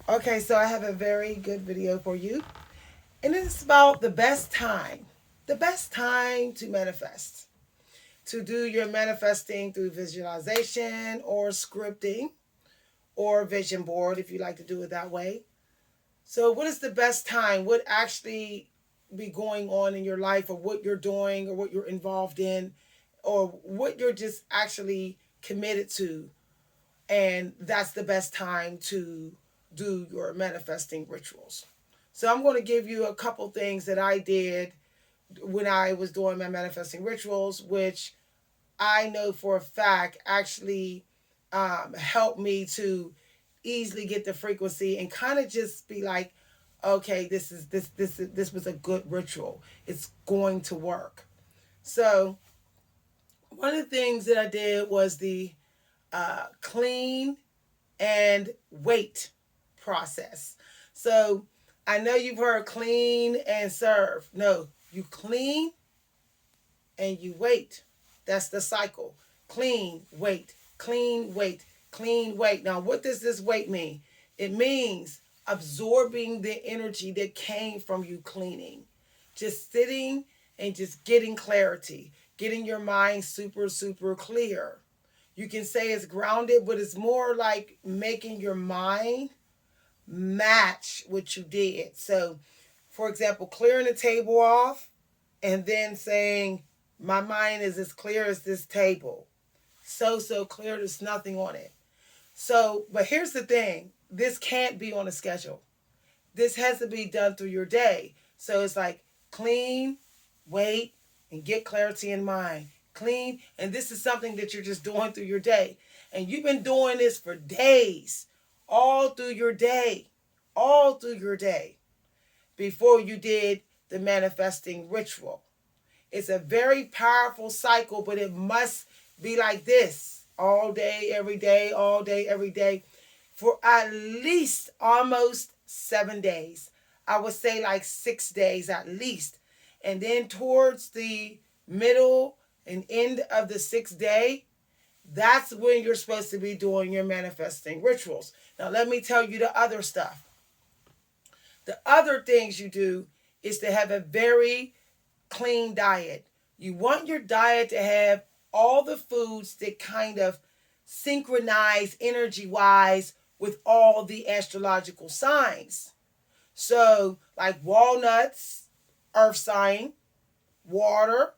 Okay, so I have a very good video for you, and it's about the best time to manifest, to do your manifesting through visualization or scripting or vision board if you like to do it that way. So, what is the best time? What actually be going on in your life, or what you're doing, or what you're involved in, or what you're just actually committed to, and that's the best time to do your manifesting rituals. So I'm going to give you a couple things that I did when I was doing my manifesting rituals, which I know for a fact actually helped me to easily get the frequency and kind of just be like, okay, this was a good ritual. It's going to work. So one of the things that I did was the clean and wait process. So I know you've heard clean and serve. No, you clean and you wait. That's the cycle. Clean, wait, clean, wait, clean, wait. Now, what does this wait mean? It means absorbing the energy that came from you cleaning. Just sitting and just getting clarity, getting your mind super, super clear. You can say it's grounded, but it's more like making your mind match what you did. So, for example, clearing the table off and then saying, my mind is as clear as this table. So clear, there's nothing on it. So, but here's the thing, this can't be on a schedule. This has to be done through your day. So it's like clean, wait, and get clarity in mind. Clean, and this is something that you're just doing through your day. And you've been doing this for days, all through your day, all through your day, before you did the manifesting ritual. It's a very powerful cycle, but it must be like this all day, every day, all day, every day, for at least almost 7 days. I would say like 6 days at least. And then towards the middle and end of the 6th day, that's when you're supposed to be doing your manifesting rituals. Now, let me tell you the other stuff. The other things you do is to have a very clean diet. You want your diet to have all the foods that kind of synchronize energy wise with all the astrological signs. So, like walnuts, earth sign, water,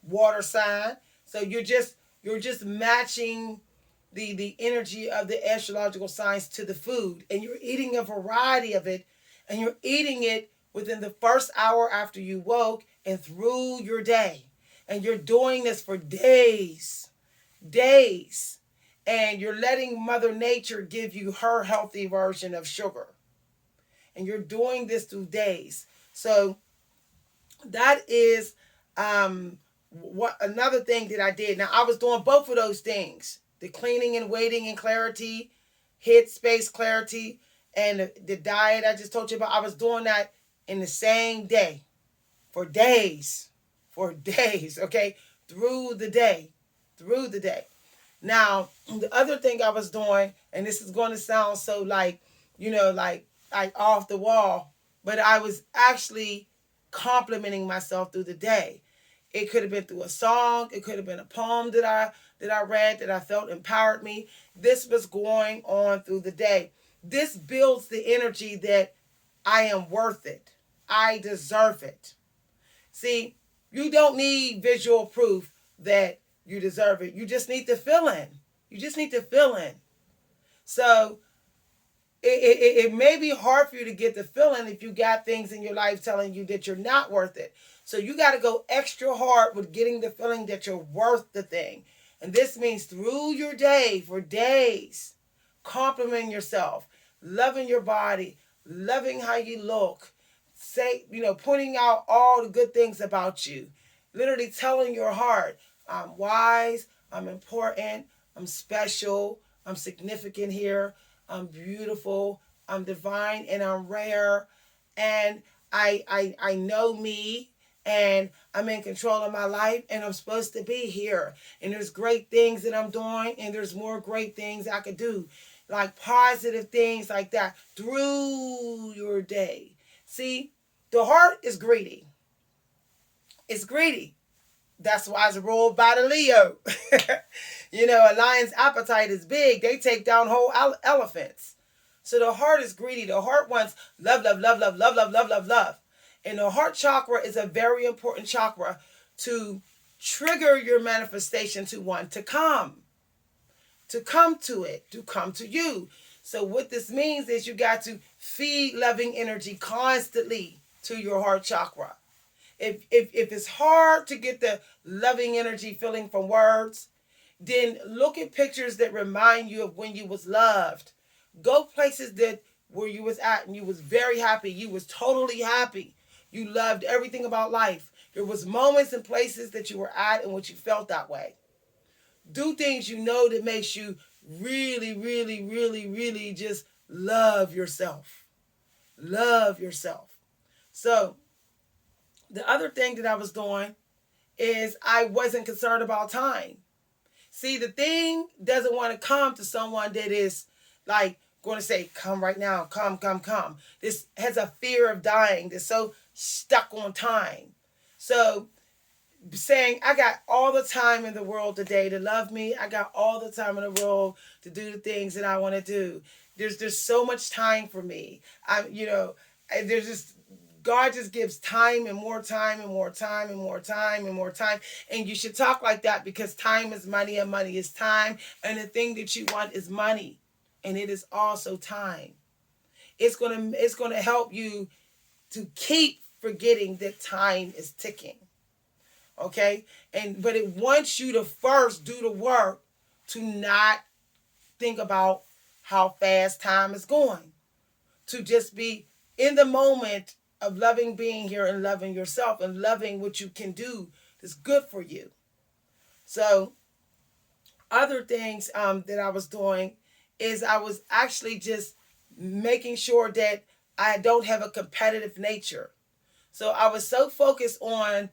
water sign. So you're just matching the energy of the astrological signs to the food, and you're eating a variety of it, and you're eating it within the first hour after you woke and through your day. And you're doing this for days, days. And you're letting Mother Nature give you her healthy version of sugar. And you're doing this through days. So that is what another thing that I did. Now I was doing both of those things: the cleaning and waiting and clarity, head space clarity, and the diet I just told you about. I was doing that in the same day for days, for days. Okay, through the day, through the day. Now the other thing I was doing, and this is going to sound so like, like off the wall, but I was actually complimenting myself through the day. It could have been through a song. It could have been a poem that I read that I felt empowered me. This was going on through the day. This builds the energy that I am worth it. I deserve it. See, you don't need visual proof that you deserve it. You just need to feel in. You just need to feel in. So it may be hard for you to get the feeling if you got things in your life telling you that you're not worth it. So you got to go extra hard with getting the feeling that you're worth the thing. And this means through your day, for days, complimenting yourself, loving your body, loving how you look, pointing out all the good things about you, literally telling your heart, I'm wise, I'm important, I'm special, I'm significant here, I'm beautiful, I'm divine, and I'm rare, and I know me, and I'm in control of my life, and I'm supposed to be here, and there's great things that I'm doing, and there's more great things I could do. like positive things like that through your day. See, the heart is greedy. It's greedy. That's why it's ruled by the Leo. A lion's appetite is big. They take down whole elephants. So the heart is greedy. The heart wants love, love, love, love, love, love, love, love, love. And the heart chakra is a very important chakra to trigger your manifestation to want to come to it, to come to you. So what this means is you got to feed loving energy constantly to your heart chakra. If it's hard to get the loving energy feeling from words, then look at pictures that remind you of when you was loved. Go places that where you was at and you was very happy. You was totally happy. You loved everything about life. There was moments and places that you were at in which you felt that way. Do things that makes you really, really, really, really just love yourself. Love yourself. So the other thing that I was doing is I wasn't concerned about time. See, the thing doesn't want to come to someone that is like going to say, come right now, come, come, come. This has a fear of dying. They're so stuck on time. So saying, I got all the time in the world today to love me. I got all the time in the world to do the things that I want to do. There's so much time for me. There's just, God just gives time and more time and more time and more time and more time. And you should talk like that because time is money and money is time. And the thing that you want is money. And it is also time. It's gonna help you to keep forgetting that time is ticking. Okay? But it wants you to first do the work to not think about how fast time is going. To just be in the moment of loving being here and loving yourself and loving what you can do that's good for you. So other things that I was doing is I was actually just making sure that I don't have a competitive nature. So I was so focused on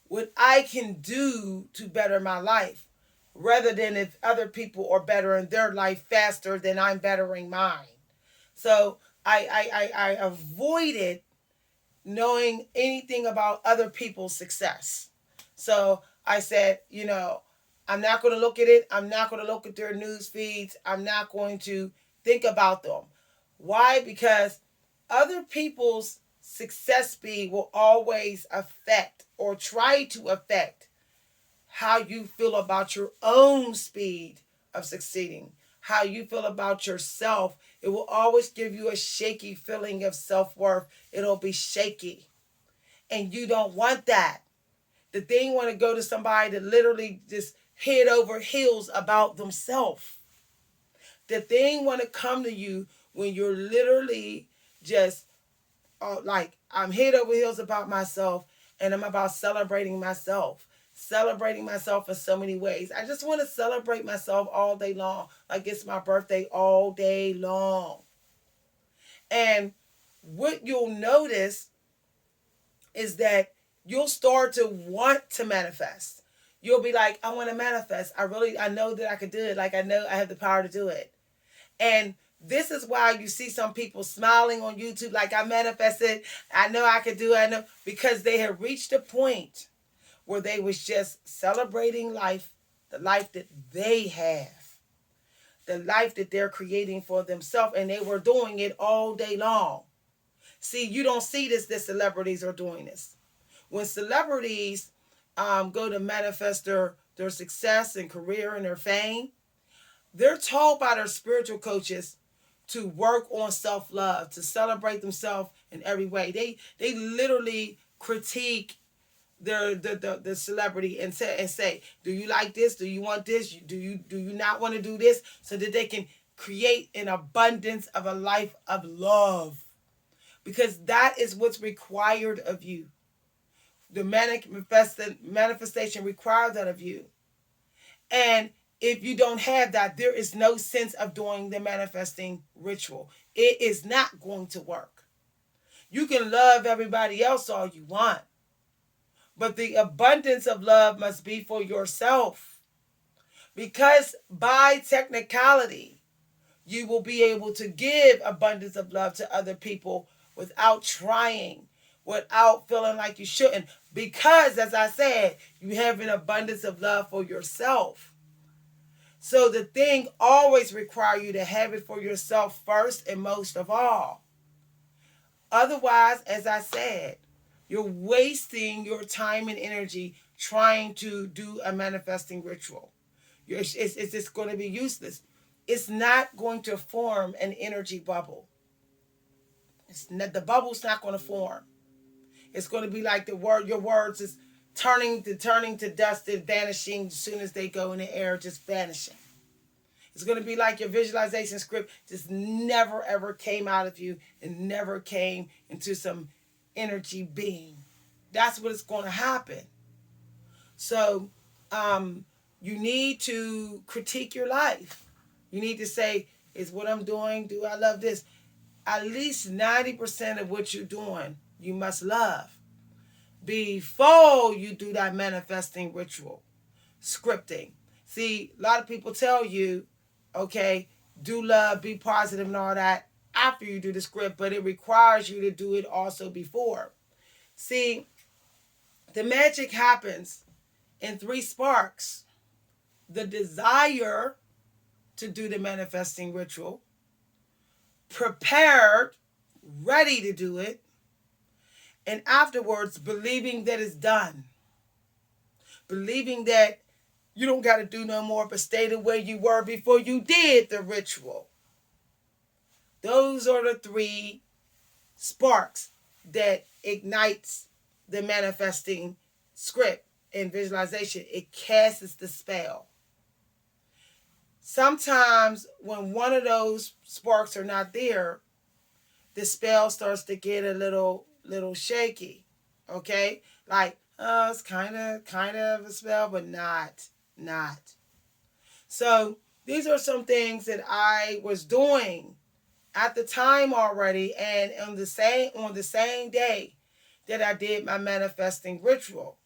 what I can do to better my life rather than if other people are bettering their life faster than I'm bettering mine. So I avoided knowing anything about other people's success. So I said, I'm not going to look at it. I'm not going to look at their news feeds. I'm not going to think about them. Why? Because other people's success speed will always affect or try to affect how you feel about your own speed of succeeding, how you feel about yourself. It will always give you a shaky feeling of self-worth. It'll be shaky. And you don't want that. The thing want to go to somebody that literally just head over heels about themselves. The thing want to come to you when you're literally just like, I'm head over heels about myself and I'm about celebrating myself. Celebrating myself in so many ways. I just want to celebrate myself all day long. Like it's my birthday all day long. And what you'll notice is that you'll start to want to manifest. You'll be like, I want to manifest. I know that I could do it. Like I know I have the power to do it. And this is why you see some people smiling on YouTube like I manifested. I know I could do it. I know, because they have reached a point where they was just celebrating life, the life that they have, the life that they're creating for themselves, and they were doing it all day long. See, you don't see this that celebrities are doing this. When celebrities go to manifest their success and career and their fame, they're told by their spiritual coaches to work on self-love, to celebrate themselves in every way. They literally critique the celebrity and say, do you like this? Do you want this? Do you not want to do this? So that they can create an abundance of a life of love. Because that is what's required of you. The manifestation requires that of you. And if you don't have that, there is no sense of doing the manifesting ritual. It is not going to work. You can love everybody else all you want, but the abundance of love must be for yourself. Because by technicality, you will be able to give abundance of love to other people without trying, without feeling like you shouldn't. Because, as I said, you have an abundance of love for yourself. So the thing always requires you to have it for yourself first and most of all. Otherwise, as I said, you're wasting your time and energy trying to do a manifesting ritual. It's just going to be useless. It's not going to form an energy bubble. The bubble's not going to form. It's going to be like your words is turning to dust and vanishing as soon as they go in the air, just vanishing. It's going to be like your visualization script just never ever came out of you and never came into some energy being. That's what it's going to happen. So you need to critique your life. You need to say, is what I'm doing, do I love this? At least 90% of what you're doing, you must love. Before you do that manifesting ritual, scripting. See, a lot of people tell you, okay, do love, be positive and all that after you do the script, but it requires you to do it also before. See, the magic happens in 3 sparks. The desire to do the manifesting ritual, prepared, ready to do it, and afterwards believing that it's done. Believing that you don't got to do no more but stay the way you were before you did the ritual. Those are the 3 sparks that ignites the manifesting script and visualization. It casts the spell. Sometimes when one of those sparks are not there, the spell starts to get a little shaky. Okay? Like, oh, it's kind of a spell, but not. So these are some things that I was doing at the time already, and on the same day that I did my manifesting ritual.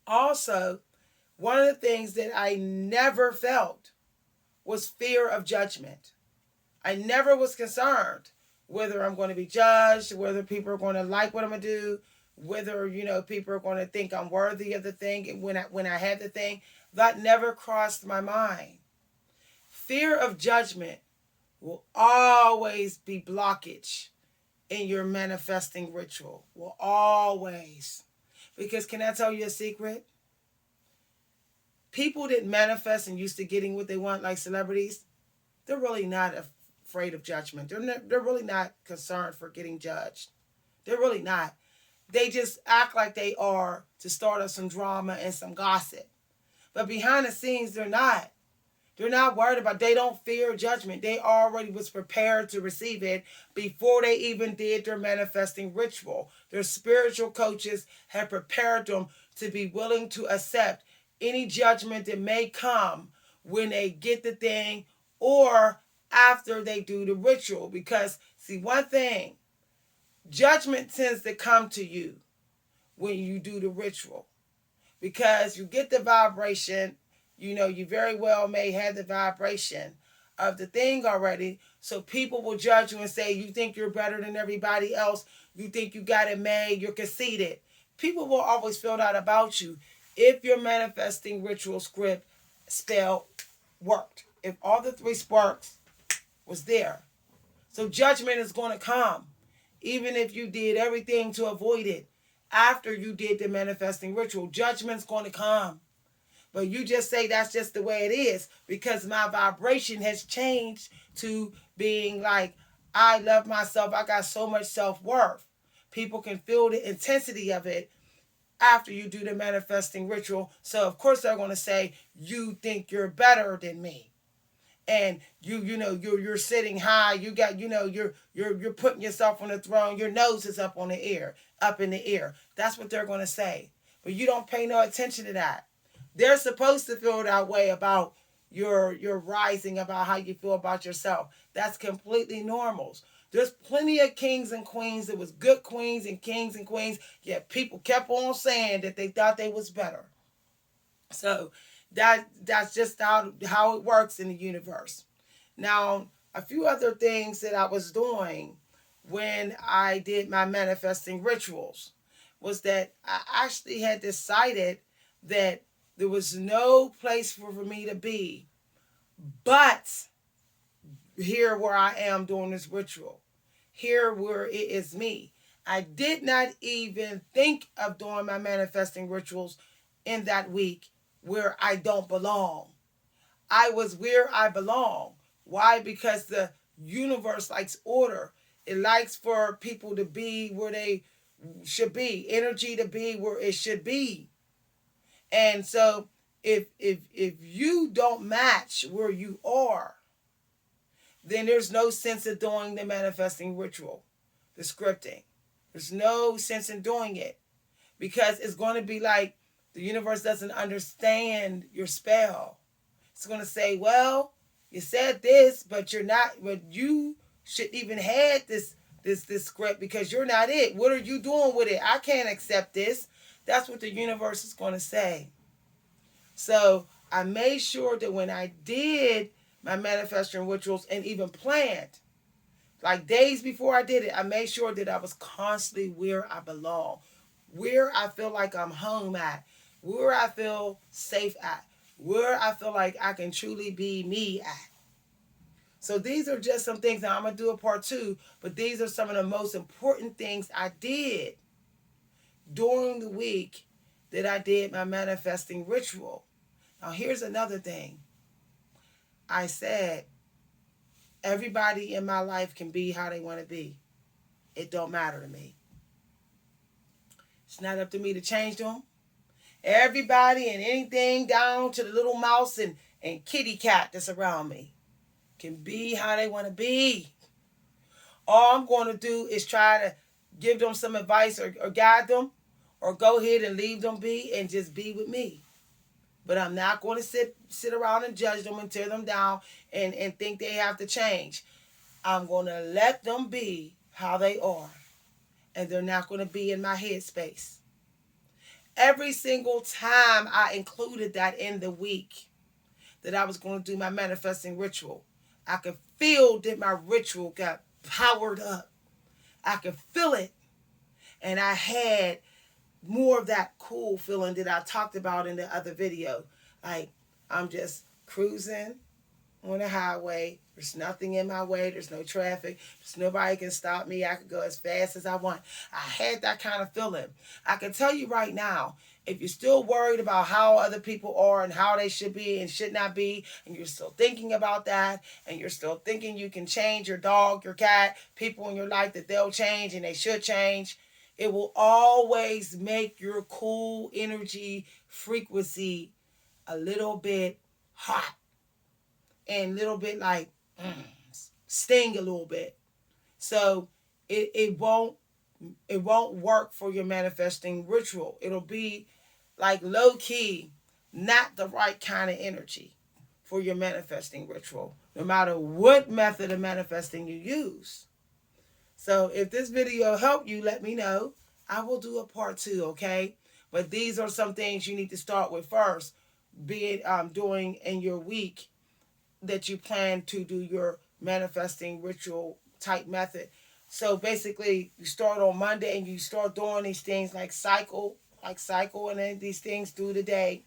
Also, one of the things that I never felt was fear of judgment. I never was concerned whether I'm going to be judged, whether people are going to like what I'm going to do, whether, people are going to think I'm worthy of the thing. And when I had the thing, that never crossed my mind. Fear of judgment will always be blockage in your manifesting ritual. Will always. Because can I tell you a secret? People that manifest and used to getting what they want, like celebrities, they're really not afraid of judgment. They're really not concerned for getting judged. They're really not. They just act like they are to start up some drama and some gossip. But behind the scenes, they're not. They're not worried about, they don't fear judgment. They already was prepared to receive it before they even did their manifesting ritual. Their spiritual coaches have prepared them to be willing to accept any judgment that may come when they get the thing or after they do the ritual. Because, see, one thing, judgment tends to come to you when you do the ritual. Because you get the vibration, you very well may have the vibration of the thing already. So people will judge you and say, you think you're better than everybody else. You think you got it made. You're conceited. People will always feel that about you if your manifesting ritual script spell worked. If all the 3 sparks was there. So judgment is going to come. Even if you did everything to avoid it. After you did the manifesting ritual, judgment's going to come. But you just say that's just the way it is because my vibration has changed to being like, I love myself. I got so much self-worth. People can feel the intensity of it after you do the manifesting ritual. So of course they're going to say, you think you're better than me. And you're sitting high. You got, you're putting yourself on the throne. Your nose is up in the air. That's what they're going to say. But you don't pay no attention to that. They're supposed to feel that way about your rising, about how you feel about yourself. That's completely normal. There's plenty of kings and queens that was good queens and kings and queens, yet people kept on saying that they thought they was better. So that's just how it works in the universe. Now, a few other things that I was doing when I did my manifesting rituals was that I actually had decided that there was no place for me to be but here where I am doing this ritual. Here where it is me. I did not even think of doing my manifesting rituals in that week where I don't belong. I was where I belong. Why? Because the universe likes order. It likes for people to be where they should be, energy to be where it should be. And so if you don't match where you are, then there's no sense of doing the manifesting ritual, the scripting. There's no sense in doing it because it's going to be like the universe doesn't understand your spell. It's going to say, well, you said this, but you're not, but you shouldn't even had this script because you're not it. What are you doing with it? I can't accept this. That's what the universe is going to say. So I made sure that when I did my manifesting rituals and even planned, like days before I did it, I made sure that I was constantly where I belong, where I feel like I'm home at, where I feel safe at, where I feel like I can truly be me at. So these are just some things. Now I'm going to do a part 2, but these are some of the most important things I did during the week that I did my manifesting ritual. Now here's another thing. I said, everybody in my life can be how they want to be. It don't matter to me. It's not up to me to change them. Everybody and anything down to the little mouse and kitty cat that's around me can be how they want to be. All I'm going to do is try to give them some advice or guide them or go ahead and leave them be and just be with me. But I'm not going to sit around and judge them and tear them down and think they have to change. I'm going to let them be how they are. And they're not going to be in my headspace. Every single time I included that in the week that I was going to do my manifesting ritual, I could feel that my ritual got powered up. I could feel it. And I had more of that cool feeling that I talked about in the other video. Like I'm just cruising on the highway. There's nothing in my way. There's no traffic. There's nobody can stop me. I could go as fast as I want. I had that kind of feeling. I can tell you right now, if you're still worried about how other people are and how they should be and should not be, and you're still thinking about that, and you're still thinking you can change your dog, your cat, people in your life that they'll change and they should change, it will always make your cool energy frequency a little bit hot and a little bit like sting a little bit. So it won't work for your manifesting ritual. It'll be like low key, not the right kind of energy for your manifesting ritual, no matter what method of manifesting you use. So if this video helped you, let me know. I will do a part 2, okay? But these are some things you need to start with first, be it doing in your week that you plan to do your manifesting ritual type method. So basically, you start on Monday and you start doing these things like cycle, and then these things through the day.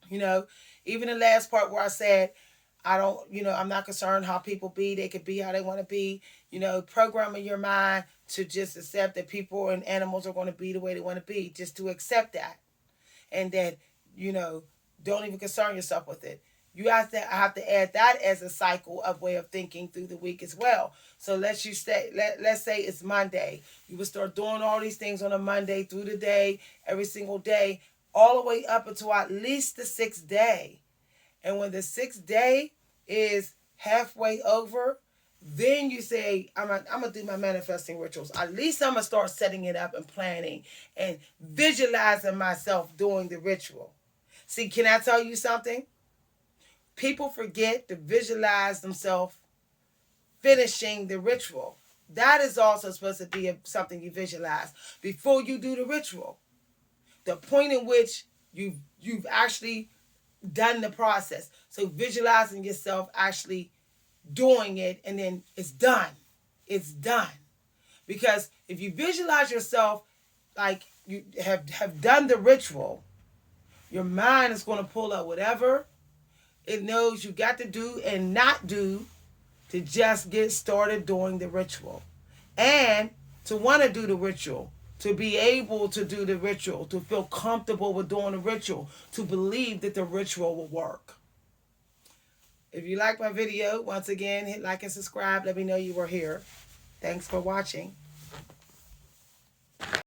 You know, even the last part where I said, I'm not concerned how people be. They could be how they want to be. Programming your mind to just accept that people and animals are going to be the way they want to be. Just to accept that. And that, don't even concern yourself with it. You have to add that as a cycle of way of thinking through the week as well. So let's say it's Monday. You would start doing all these things on a Monday through the day, every single day, all the way up until at least the 6th day. And when the 6th day is halfway over, then you say, I'm going to do my manifesting rituals. At least I'm going to start setting it up and planning and visualizing myself doing the ritual. See, can I tell you something? People forget to visualize themselves finishing the ritual. That is also supposed to be something you visualize before you do the ritual. The point in which you've actually done the process. So visualizing yourself actually doing it and then it's done. It's done. Because if you visualize yourself like you have done the ritual, your mind is going to pull up whatever it knows you got to do and not do to just get started doing the ritual. And to want to do the ritual, to be able to do the ritual, to feel comfortable with doing the ritual, to believe that the ritual will work. If you like my video, once again, hit like and subscribe. Let me know you were here. Thanks for watching.